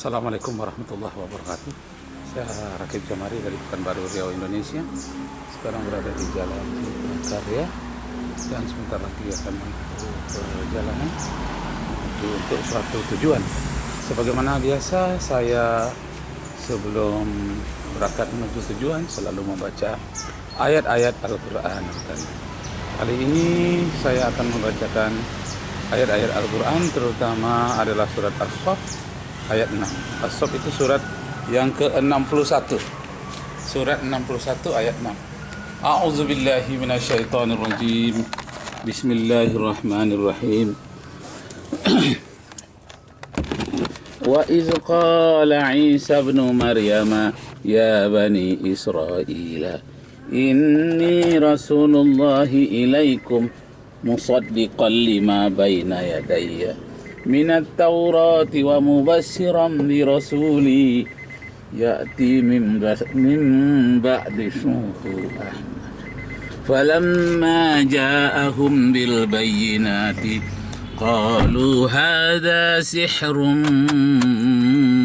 Assalamualaikum warahmatullahi wabarakatuh. Saya Rakib Jamari dari Pekanbaru Riau, Indonesia. Sekarang berada di Jalan Karya dan sebentar lagi akan menempuh perjalanan untuk suatu tujuan. Sebagaimana biasa, saya sebelum berangkat menuju tujuan selalu membaca ayat-ayat Al-Quran. Kali ini saya akan membacakan ayat-ayat Al-Quran, terutama adalah surat As-Saff ayat 6. As-Saff itu surat yang ke-61. Surat 61 ayat 6. A'udzubillahi minasyaitonirrajim. Bismillahirrahmanirrahim. Wa iz qala Isa ibn Maryam ya bani Israil inni rasulullahi ilaikum musaddiqan lima baina yadayya minat Taurati wa mubassiran bi rasuli ya'ti min ba'di ismuhu Ahmad falamma ja'ahum bil bayyinati qalu hadha sihrun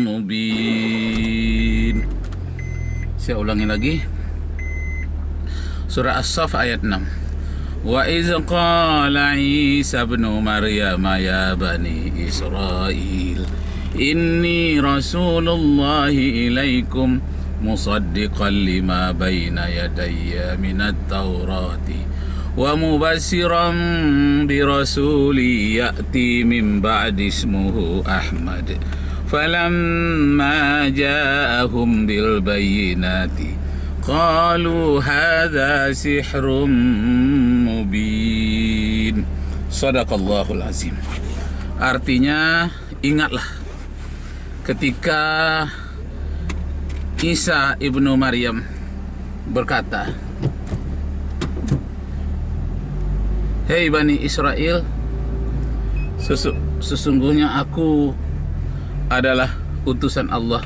mubin. Saya ulangi lagi. Surah As-Saff ayat 6. Wa iz qala Isa ibn Maryam ya bani Israil inni rasulullahi ilaikum musaddiqan lima baina yadayya minat Taurati wa mubassiran bi rasuli ya'ti min ba'di ismuhu Ahmad falamma ja'ahum bil bayyinati qalu hadza sihrun mubin. Shadaqallahul azim. Artinya, ingatlah ketika Isa ibnu Maryam berkata, "Hei Bani Israel, sesungguhnya aku adalah utusan Allah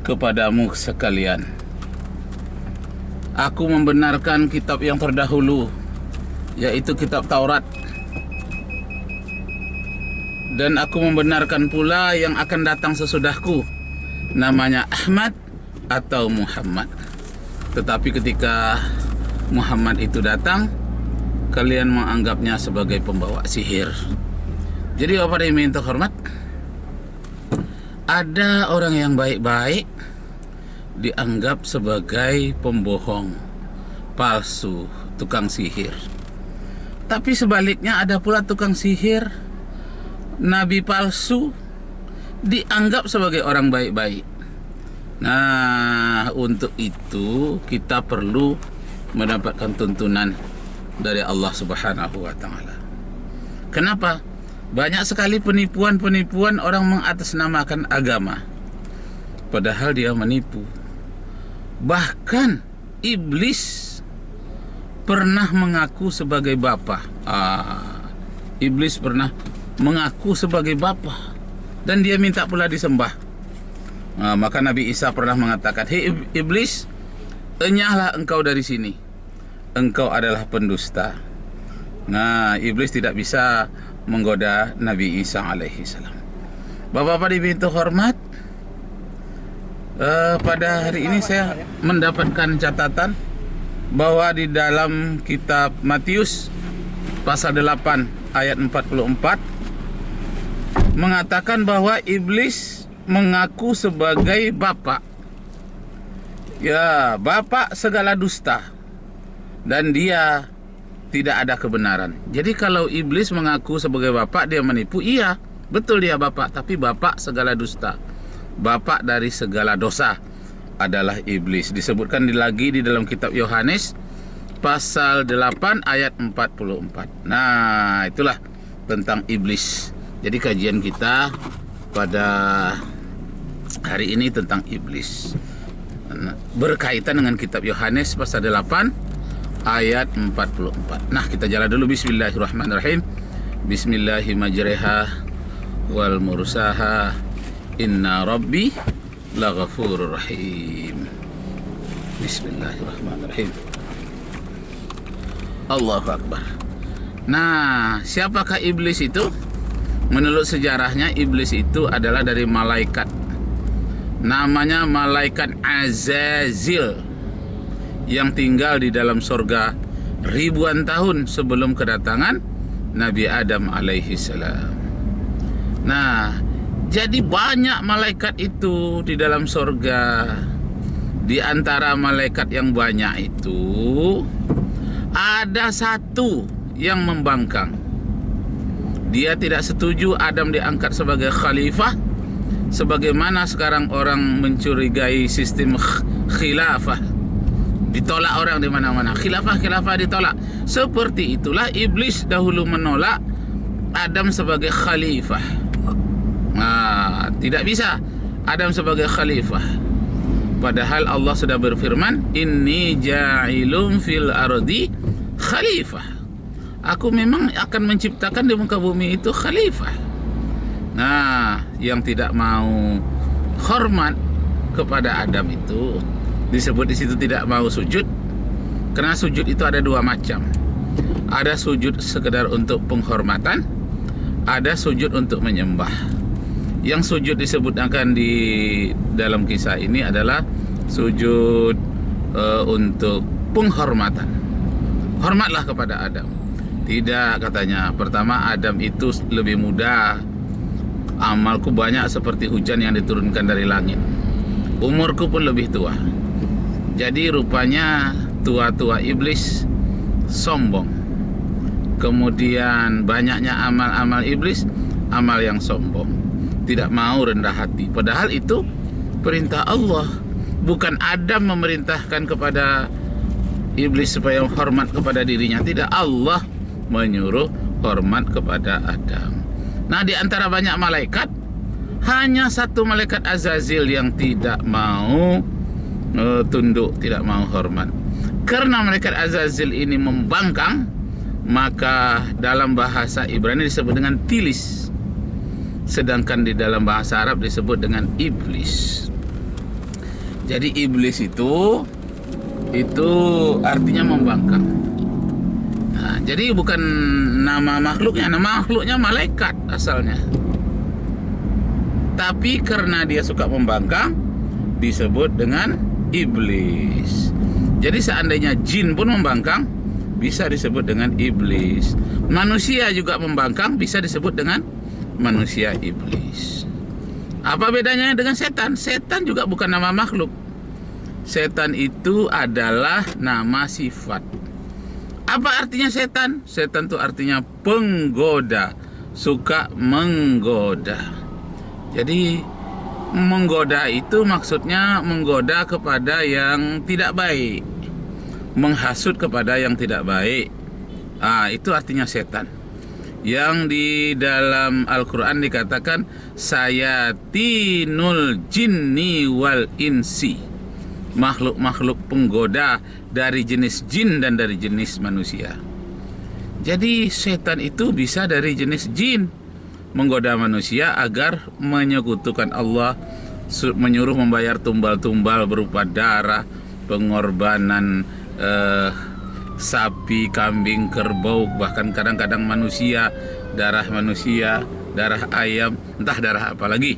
kepadamu sekalian. Aku membenarkan kitab yang terdahulu, yaitu kitab Taurat. Dan aku membenarkan pula yang akan datang sesudahku, namanya Ahmad atau Muhammad. Tetapi ketika Muhammad itu datang, kalian menganggapnya sebagai pembawa sihir." Jadi Bapak dan Ibu yang terhormat, ada orang yang baik-baik dianggap sebagai pembohong, palsu, tukang sihir. Tapi sebaliknya ada pula tukang sihir, nabi palsu, dianggap sebagai orang baik-baik. Nah, untuk itu kita perlu mendapatkan tuntunan dari Allah Subhanahu wa Ta'ala. Kenapa? Banyak sekali penipuan-penipuan orang mengatasnamakan agama, padahal dia menipu. Bahkan iblis pernah mengaku sebagai bapa. Iblis pernah mengaku sebagai bapa dan dia minta pula disembah. Maka Nabi Isa pernah mengatakan, "Hei iblis, enyahlah engkau dari sini. Engkau adalah pendusta." Nah, iblis tidak bisa menggoda Nabi Isa alaihi salam. Bapak-bapak Ibu hormat, pada hari ini saya mendapatkan catatan bahwa di dalam kitab Matius pasal 8 ayat 44 mengatakan bahwa iblis mengaku sebagai bapak. Ya, bapak segala dusta, dan dia tidak ada kebenaran. Jadi kalau iblis mengaku sebagai bapak, dia menipu. Iya, betul dia bapak, tapi bapak segala dusta, bapak dari segala dosa adalah iblis. Disebutkan lagi di dalam kitab Yohanes pasal 8 ayat 44. Nah, itulah tentang iblis. Jadi kajian kita pada hari ini tentang iblis, berkaitan dengan kitab Yohanes pasal 8 ayat 44. Nah, kita jalan dulu. Bismillahirrahmanirrahim. Bismillahirrahmanirrahim wal mursaha inna rabbi laghafurur rahim. Bismillahirrahmanirrahim. Allahu Akbar. Nah, siapakah iblis itu? Menurut sejarahnya, iblis itu adalah dari malaikat namanya malaikat Azazil, yang tinggal di dalam surga ribuan tahun sebelum kedatangan Nabi Adam alaihi salam. Nah, jadi banyak malaikat itu di dalam surga. Di antara malaikat yang banyak itu ada satu yang membangkang. Dia tidak setuju Adam diangkat sebagai khalifah, sebagaimana sekarang orang mencurigai sistem khilafah. Ditolak orang di mana-mana. Khilafah ditolak. Seperti itulah iblis dahulu menolak Adam sebagai khalifah. Nah, tidak bisa Adam sebagai khalifah. Padahal Allah sudah berfirman, inni ja'ilun fil ardi khalifah. Aku memang akan menciptakan di muka bumi itu khalifah. Nah, yang tidak mau hormat kepada Adam itu disebut di situ tidak mau sujud. Karena sujud itu ada dua macam. Ada sujud sekedar untuk penghormatan, ada sujud untuk menyembah. Yang sujud disebutkan di dalam kisah ini adalah sujud untuk penghormatan. Hormatlah kepada Adam. Tidak, katanya. Pertama, Adam itu lebih muda. Amalku banyak seperti hujan yang diturunkan dari langit. Umurku pun lebih tua. Jadi rupanya tua-tua iblis sombong. Kemudian banyaknya amal-amal iblis, amal yang sombong. Tidak mau rendah hati. Padahal itu perintah Allah. Bukan Adam memerintahkan kepada iblis supaya hormat kepada dirinya. Tidak, Allah menyuruh hormat kepada Adam. Nah, di antara banyak malaikat, hanya satu malaikat Azazil yang tidak mau tunduk, tidak mau hormat. Karena malaikat Azazil ini membangkang, maka dalam bahasa Ibrani disebut dengan tilis. Sedangkan di dalam bahasa Arab disebut dengan iblis. Jadi iblis itu artinya membangkang. Nah, jadi bukan nama makhluknya malaikat asalnya. Tapi karena dia suka membangkang, disebut dengan iblis. Jadi seandainya jin pun membangkang, bisa disebut dengan iblis. Manusia juga membangkang, bisa disebut dengan manusia iblis. Apa bedanya dengan setan? Setan juga bukan nama makhluk. Setan itu adalah nama sifat. Apa artinya setan? Setan itu artinya penggoda, suka menggoda. Jadi menggoda itu maksudnya menggoda kepada yang tidak baik, menghasut kepada yang tidak baik. Itu artinya setan. Yang di dalam Al-Quran dikatakan sayatinul jinni wal insi, makhluk-makhluk penggoda dari jenis jin dan dari jenis manusia. Jadi setan itu bisa dari jenis jin, menggoda manusia agar menyekutukan Allah, menyuruh membayar tumbal-tumbal berupa darah, pengorbanan sapi, kambing, kerbau, bahkan kadang-kadang manusia, darah ayam, entah darah apa lagi.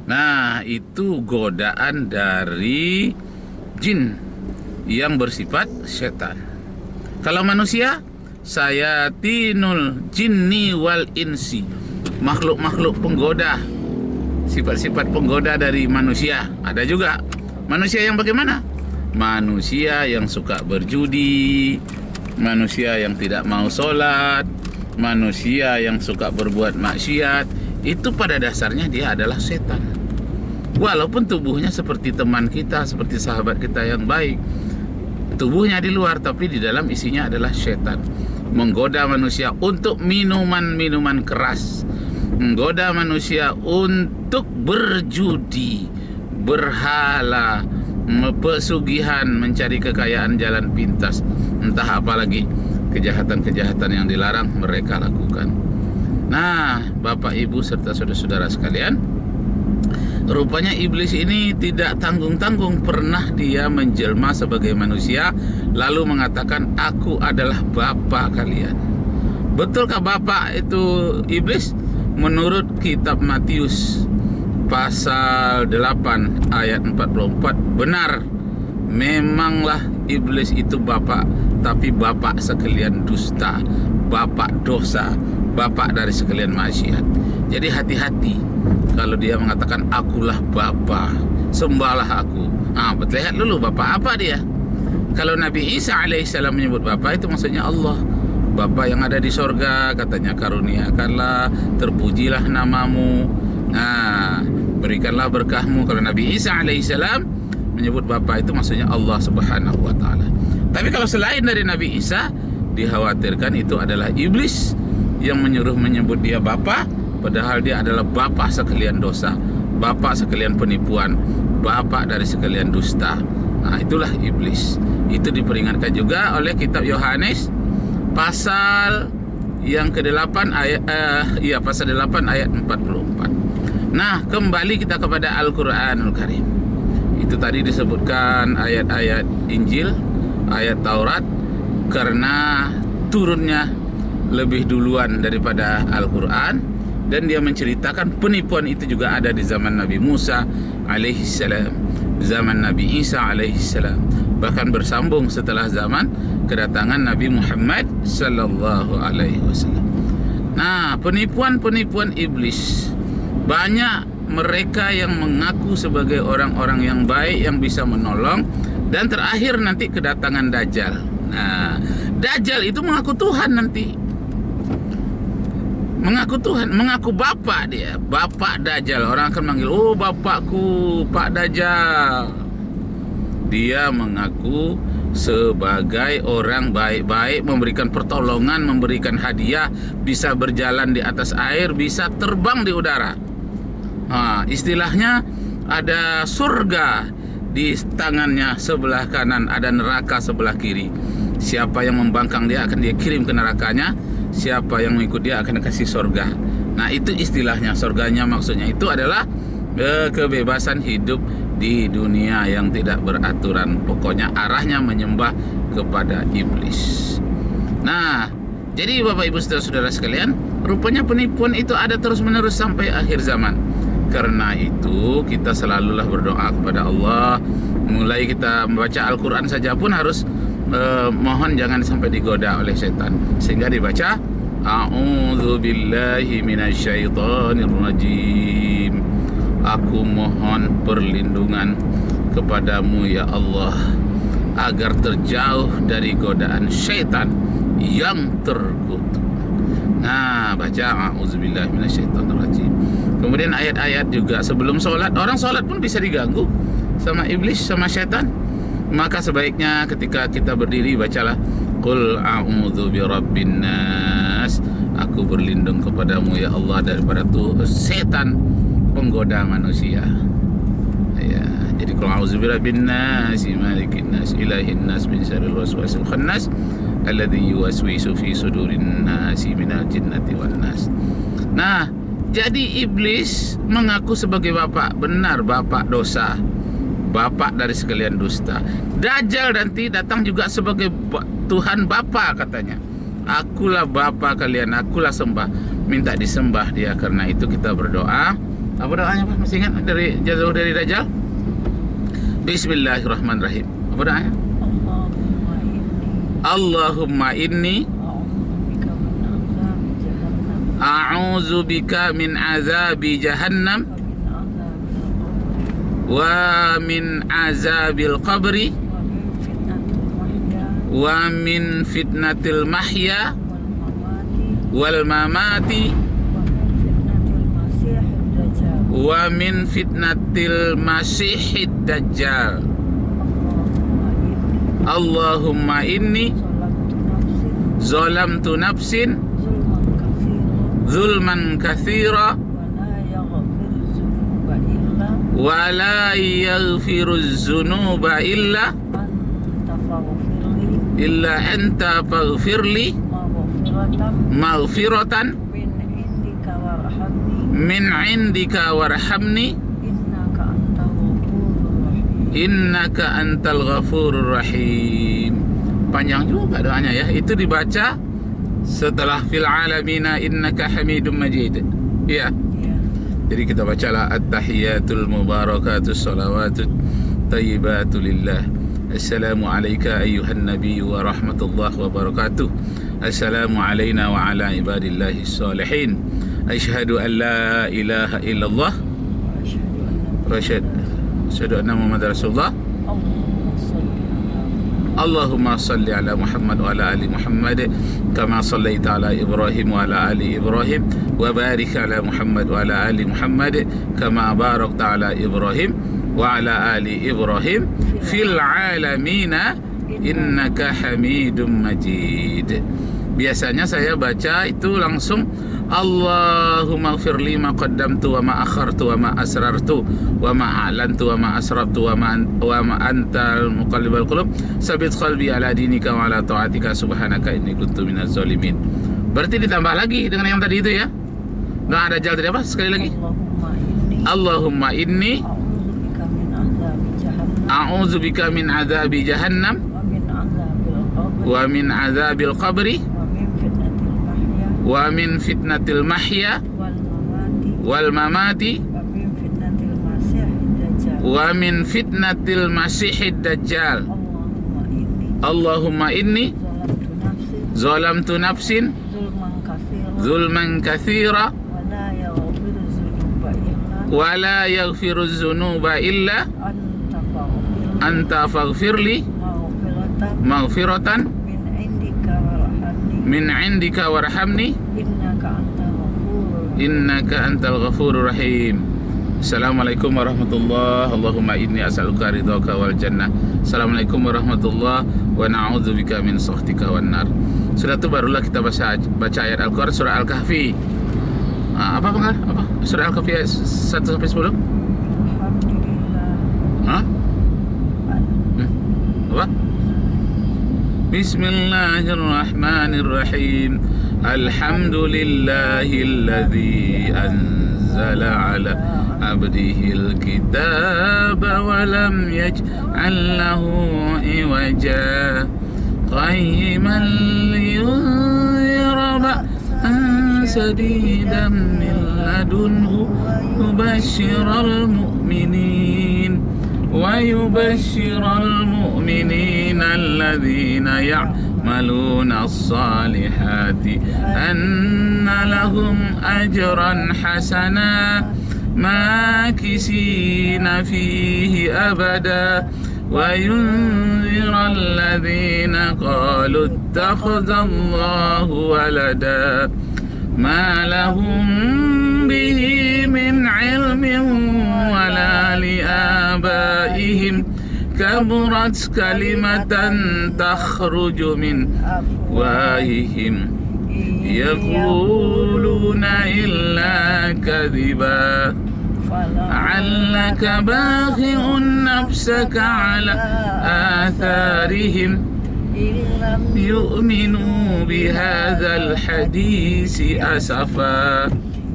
Nah, itu godaan dari jin yang bersifat setan. Kalau manusia, sayatinul jinni wal insi, makhluk-makhluk penggoda, sifat-sifat penggoda dari manusia. Ada juga manusia yang bagaimana? Manusia yang suka berjudi, manusia yang tidak mau sholat, manusia yang suka berbuat maksiat. Itu pada dasarnya dia adalah setan. Walaupun tubuhnya seperti teman kita, seperti sahabat kita yang baik, tubuhnya di luar, tapi di dalam isinya adalah setan. Menggoda manusia untuk minuman-minuman keras, menggoda manusia untuk berjudi, berhala, pesugihan, mencari kekayaan jalan pintas, entah apa lagi kejahatan-kejahatan yang dilarang mereka lakukan. Nah, Bapak, Ibu, serta saudara-saudara sekalian, rupanya iblis ini tidak tanggung-tanggung pernah dia menjelma sebagai manusia lalu mengatakan, aku adalah Bapak kalian. Betulkah Bapak itu iblis? Menurut kitab Matius pasal 8 ayat 44, benar memanglah iblis itu bapak, tapi bapak sekalian dusta, bapak dosa, bapak dari sekalian maksiat. Jadi hati-hati kalau dia mengatakan akulah bapa, sembahlah aku. Betul, lihat dulu bapak apa dia. Kalau Nabi Isa alaihissalam menyebut bapa, itu maksudnya Allah. Bapa yang ada di sorga, katanya, karuniakanlah, terpujilah namamu, berikanlah berkahmu. Kalau Nabi Isa alaihissalam menyebut bapa, itu maksudnya Allah subhanahu wa ta'ala. Tapi kalau selain dari Nabi Isa, dikhawatirkan itu adalah iblis yang menyuruh menyebut dia bapa, padahal dia adalah bapak sekalian dosa, bapak sekalian penipuan, bapak dari sekalian dusta. Itulah iblis. Itu diperingatkan juga oleh kitab Yohanes pasal yang ke-8 ayat pasal 8 ayat 44. Nah, kembali kita kepada Al-Qur'anul Karim. Itu tadi disebutkan ayat-ayat Injil, ayat Taurat, karena turunnya lebih duluan daripada Al-Quran, dan dia menceritakan penipuan itu juga ada di zaman Nabi Musa alaihissalam, zaman Nabi Isa alaihissalam, bahkan bersambung setelah zaman kedatangan Nabi Muhammad sallallahu alaihi wasallam. Nah, penipuan-penipuan iblis, banyak mereka yang mengaku sebagai orang-orang yang baik, yang bisa menolong, dan terakhir nanti kedatangan Dajjal. Nah, Dajjal itu mengaku Tuhan nanti. Mengaku Tuhan, mengaku bapak dia, bapak Dajjal. Orang akan manggil, oh bapakku, Pak Dajjal. Dia mengaku sebagai orang baik-baik, memberikan pertolongan, memberikan hadiah, bisa berjalan di atas air, bisa terbang di udara. Istilahnya ada surga di tangannya sebelah kanan, ada neraka sebelah kiri. Siapa yang membangkang dia akan dia kirim ke nerakanya, siapa yang mengikut dia akan dikasih surga. Nah, itu istilahnya. Surganya maksudnya itu adalah kebebasan hidup di dunia yang tidak beraturan. Pokoknya arahnya menyembah kepada iblis. Nah, jadi Bapak Ibu saudara-saudara sekalian, rupanya penipuan itu ada terus-menerus sampai akhir zaman. Karena itu kita selalulah berdoa kepada Allah. Mulai kita membaca Al-Quran saja pun harus mohon jangan sampai digoda oleh setan, sehingga dibaca A'udzu billahi minasyaitonir rajim. Aku mohon perlindungan kepadamu ya Allah, agar terjauh dari godaan syaitan yang terkutuk. Nah, baca A'udzubillahi minasyaitonir rajim. Kemudian ayat-ayat juga sebelum sholat. Orang sholat pun bisa diganggu sama iblis, sama syaitan. Maka sebaiknya ketika kita berdiri bacalah Qul a'udzu birabbin nas. Aku berlindung kepadamu ya Allah daripada setan penggoda manusia. Ya, jadi qul a'udzu birabbin nas, malikin nas, ilahin nas, min syarril waswasil khannas alladzi yuwaswisu fi sudurin nasi minal jinnati wan nas. Nah, jadi iblis mengaku sebagai bapak, benar bapak dosa, bapak dari sekalian dusta. Dajjal nanti datang juga sebagai Tuhan Bapa, katanya. Akulah Bapa kalian, akulah sembah. Minta disembah dia. Karena itu kita berdoa. Apa doanya Pak? Masih ingat dari jauh dari Dajjal? Bismillahirrahmanirrahim. Apa doanya? Allahumma inni a'udzu bika min azabi jahannam wa min azabil qabri wa min fitnatil mahya wal mamati wa min fitnatil masihid dajjal. Allahumma inni zalamtu nafsin zulman katsira wa la yaghfiru dzunuba illa anta faghfirli maghfiratan min indika warhamni innaka antal ghafurur rahim. Panjang juga doanya ya. Itu dibaca setelah fil alamina innaka hamidum majid. Iya. Jadi kita bacalah at-tahiyatul mubarakatus salawatut tayyibatu lillah. Assalamu alayka ayyuhan nabiyyu wa rahmatullahi wa barakatuh. Assalamu alayna wa ala ibadillahi salihin. Asyhadu an la ilaha illallah wa asyhadu anna Muhammadar Rasulullah. Allahumma salli ala Muhammad wa ala ali Muhammad kama sallaita ala Ibrahim wa ala ali Ibrahim wa barik ala Muhammad wa ala ali Muhammad kama barakta ala Ibrahim wa ala ali Ibrahim fil alamina innaka Hamidum Majid. Biasanya saya baca itu langsung Allahumma gfirli ma qaddamtu wa ma akhartu wa ma asrartu wa ma a'lantu wa ma asrabtu wa ma antal muqallibal qulub sabit qalbi ala dinika wa ala ta'atika subhanaka inni kuntu minaz zalimin. Berarti ditambah lagi dengan yang tadi itu ya. Nggak ada jal tadi apa? Sekali lagi. Allahumma inni a'udzubika min adzabi jahannam wa min adzabil qabri wa min fitnatil mahya wal mamati wa min fitnatil masihid dajjal. Allahumma inni zalamtu nafsin zulman katsira wa la yaghfiru dzunuba illa anta faghfirli maghfiratan min indika warhamni innaka antal ghafurur rahim. Assalamualaikum warahmatullahi. Allahumma inni as'aluka ridhaka wal jannah. Assalamualaikum warahmatullahi wa na'udzubika min sakhtika wan nar. Sudah itu barulah kita baca ayat Al-Qur'an surah Al-Kahfi. Apa Bang? Apa? Surah Al-Kahfi ayat 1 sampai 10? Hah? Apa? Bismillahirrahmanirrahim. Alhamdulillahilladzi anzala ala abdihil kitaba wa lam yaj'al lahu iwaja qayyiman liyunzira ba'san shadidan min ladunhu mubasysyiral mu'minin ويبشر المؤمنين الذين يعملون الصالحات أن لهم أجرا حسنا ماكثين فيه أبدا وينذر الذين قالوا اتخذ الله ولدا ما لهم به من علم ولا لآبائهم كبرت كلمة تخرج من أفواههم يقولون إلا كذبا لعلك باخع نفسك على آثارهم يؤمنوا بهذا الحديث أسفا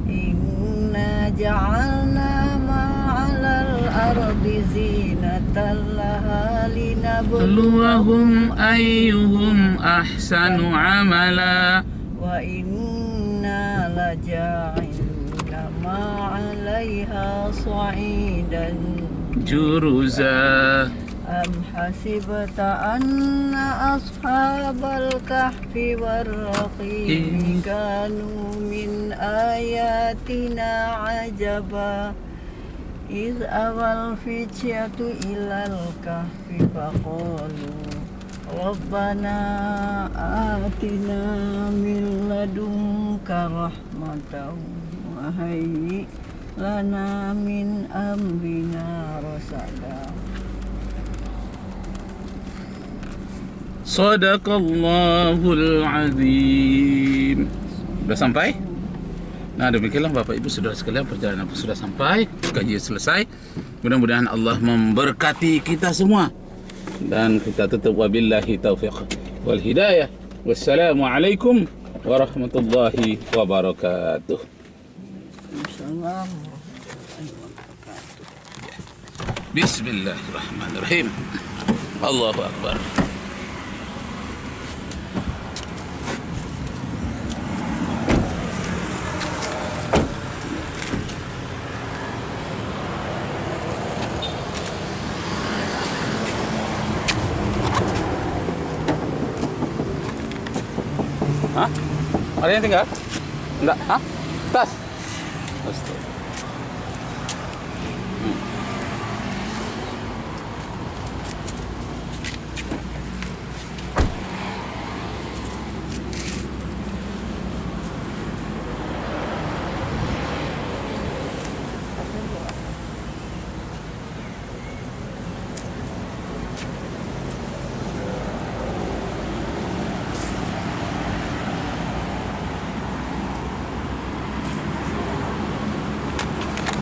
إنا جعلنا ما على الأرض زينة لها لنبلوهم أيهم أحسن عملا وإنا لجاعلون ما عليها صعيدا جرزا أم حسبت أن أصحاب الكهف والرقيم كانوا من آياتنا عجبا إذ أوى الفتية إلى الكهف فقالوا ربنا آتنا من لدنك رحمة وهيئ لنا من أمرنا رشدا. Sadaqallahul azim. Sudah sampai? Nah, demikianlah Bapak Ibu Saudara sekalian, perjalanan sudah sampai, kajian selesai. Mudah-mudahan Allah memberkati kita semua. Dan kita tutup wabillahi taufiq wal hidayah. Wassalamualaikum warahmatullahi wabarakatuh. Bismillahirrahmanirrahim. Allahu Akbar. Ada yang tinggal? Enggak? Hah? Tas? Astaga.